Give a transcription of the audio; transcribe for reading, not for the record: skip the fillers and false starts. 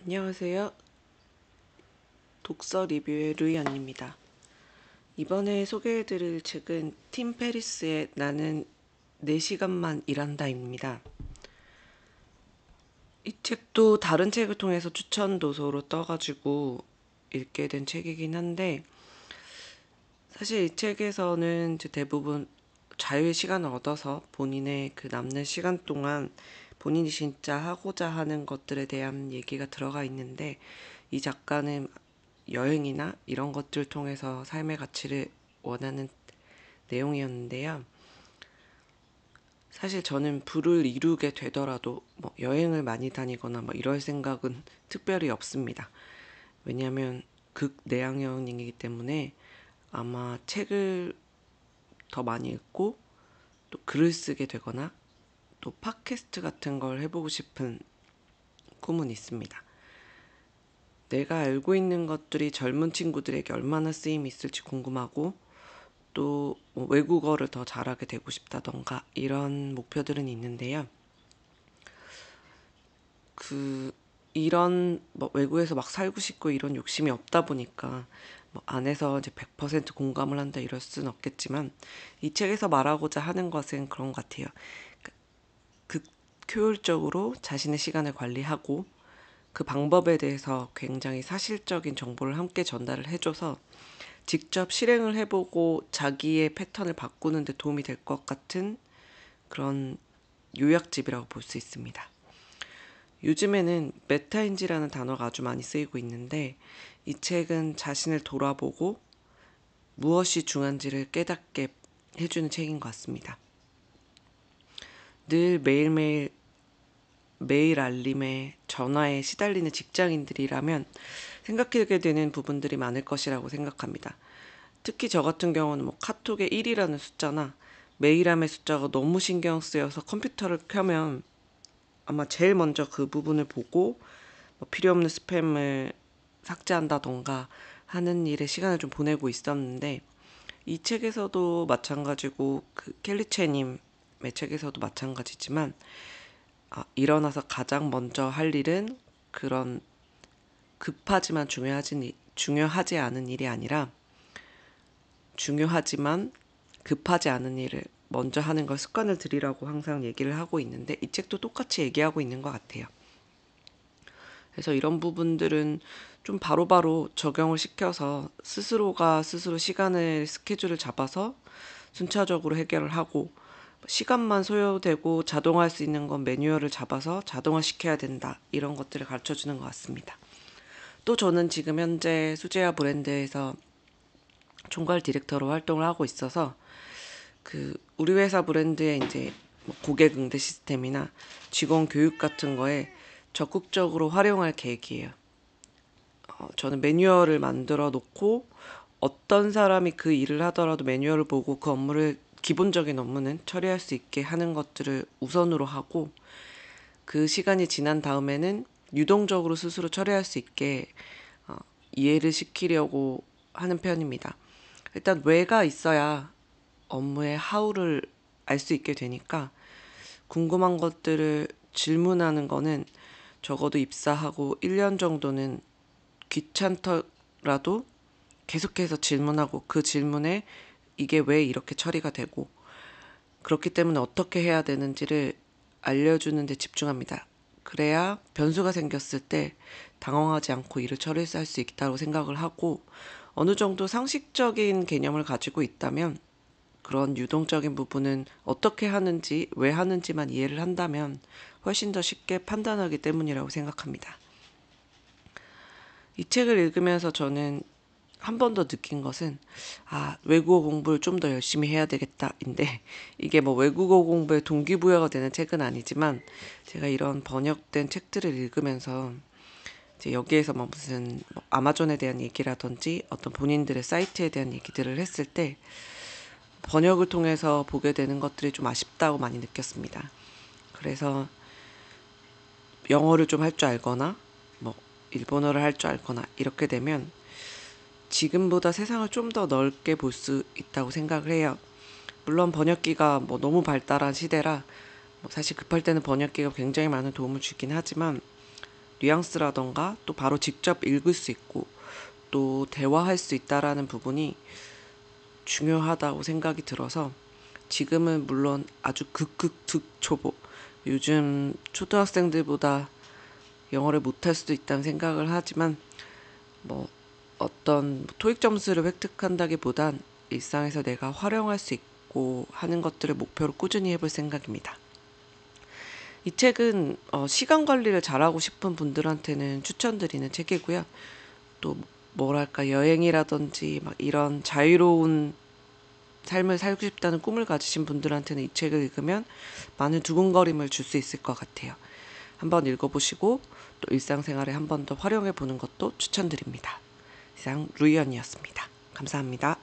안녕하세요. 독서 리뷰의 루이언입니다. 이번에 소개해드릴 책은 팀 페리스의 나는 4시간만 일한다입니다. 이 책도 다른 책을 통해서 추천 도서로 떠가지고 읽게 된 책이긴 한데, 사실 이 책에서는 이제 대부분 자유의 시간을 얻어서 본인의 그 남는 시간 동안 본인이 진짜 하고자 하는 것들에 대한 얘기가 들어가 있는데, 이 작가는 여행이나 이런 것들을 통해서 삶의 가치를 원하는 내용이었는데요. 사실 저는 부를 이루게 되더라도 뭐 여행을 많이 다니거나 뭐 이럴 생각은 특별히 없습니다. 왜냐하면 극내향형이기 때문에 아마 책을 더 많이 읽고 또 글을 쓰게 되거나 또 팟캐스트 같은 걸 해보고 싶은 꿈은 있습니다. 내가 알고 있는 것들이 젊은 친구들에게 얼마나 쓰임이 있을지 궁금하고 또 외국어를 더 잘하게 되고 싶다던가 이런 목표들은 있는데요. 이런 뭐 외국에서 막 살고 싶고 이런 욕심이 없다 보니까 뭐 안에서 이제 100% 공감을 한다 이럴 수는 없겠지만 이 책에서 말하고자 하는 것은 그런 것 같아요. 효율적으로 자신의 시간을 관리하고 그 방법에 대해서 굉장히 사실적인 정보를 함께 전달을 해줘서 직접 실행을 해보고 자기의 패턴을 바꾸는 데 도움이 될 것 같은 그런 요약집이라고 볼 수 있습니다. 요즘에는 메타인지라는 단어가 아주 많이 쓰이고 있는데 이 책은 자신을 돌아보고 무엇이 중요한지를 깨닫게 해주는 책인 것 같습니다. 늘 매일매일 메일 알림에 전화에 시달리는 직장인들이라면 생각하게 되는 부분들이 많을 것이라고 생각합니다. 특히 저 같은 경우는 뭐 카톡의 1이라는 숫자나 메일함의 숫자가 너무 신경 쓰여서 컴퓨터를 켜면 아마 제일 먼저 그 부분을 보고 뭐 필요 없는 스팸을 삭제한다던가 하는 일에 시간을 좀 보내고 있었는데 이 책에서도 마찬가지고 그 켈리체님의 책에서도 마찬가지지만 일어나서 가장 먼저 할 일은 그런 급하지만 중요하지 않은 일이 아니라 중요하지만 급하지 않은 일을 먼저 하는 걸 습관을 들이라고 항상 얘기를 하고 있는데 이 책도 똑같이 얘기하고 있는 것 같아요. 그래서 이런 부분들은 좀 바로바로 적용을 시켜서 스스로가 스스로 스케줄을 잡아서 순차적으로 해결을 하고 시간만 소요되고 자동화할 수 있는 건 매뉴얼을 잡아서 자동화시켜야 된다. 이런 것들을 가르쳐주는 것 같습니다. 또 저는 지금 현재 수제화 브랜드에서 총괄 디렉터로 활동을 하고 있어서 우리 회사 브랜드의 이제 뭐 고객 응대 시스템이나 직원 교육 같은 거에 적극적으로 활용할 계획이에요. 저는 매뉴얼을 만들어 놓고 어떤 사람이 그 일을 하더라도 매뉴얼을 보고 그 업무를 기본적인 업무는 처리할 수 있게 하는 것들을 우선으로 하고 그 시간이 지난 다음에는 유동적으로 스스로 처리할 수 있게 이해를 시키려고 하는 편입니다. 일단 왜가 있어야 업무의 how를 알 수 있게 되니까 궁금한 것들을 질문하는 거는 적어도 입사하고 1년 정도는 귀찮더라도 계속해서 질문하고 그 질문에 이게 왜 이렇게 처리가 되고 그렇기 때문에 어떻게 해야 되는지를 알려주는 데 집중합니다. 그래야 변수가 생겼을 때 당황하지 않고 일을 처리할 수 있다고 생각을 하고 어느 정도 상식적인 개념을 가지고 있다면 그런 유동적인 부분은 어떻게 하는지 왜 하는지만 이해를 한다면 훨씬 더 쉽게 판단하기 때문이라고 생각합니다. 이 책을 읽으면서 저는 한 번 더 느낀 것은 외국어 공부를 좀 더 열심히 해야 되겠다인데 이게 뭐 외국어 공부에 동기부여가 되는 책은 아니지만 제가 이런 번역된 책들을 읽으면서 이제 여기에서 뭐 무슨 아마존에 대한 얘기라든지 어떤 본인들의 사이트에 대한 얘기들을 했을 때 번역을 통해서 보게 되는 것들이 좀 아쉽다고 많이 느꼈습니다. 그래서 영어를 좀 할 줄 알거나 뭐 일본어를 할 줄 알거나 이렇게 되면 지금보다 세상을 좀 더 넓게 볼 수 있다고 생각을 해요. 물론 번역기가 뭐 너무 발달한 시대라 뭐 사실 급할 때는 번역기가 굉장히 많은 도움을 주긴 하지만 뉘앙스라던가 또 바로 직접 읽을 수 있고 또 대화할 수 있다라는 부분이 중요하다고 생각이 들어서 지금은 물론 아주 극초보, 요즘 초등학생들보다 영어를 못할 수도 있다는 생각을 하지만 뭐 어떤 토익 점수를 획득한다기보단 일상에서 내가 활용할 수 있고 하는 것들을 목표로 꾸준히 해볼 생각입니다. 이 책은 시간 관리를 잘하고 싶은 분들한테는 추천드리는 책이고요. 또 뭐랄까 여행이라든지 막 이런 자유로운 삶을 살고 싶다는 꿈을 가지신 분들한테는 이 책을 읽으면 많은 두근거림을 줄 수 있을 것 같아요. 한번 읽어보시고 또 일상생활에 한 번 더 활용해 보는 것도 추천드립니다. 이상 루이언이었습니다. 감사합니다.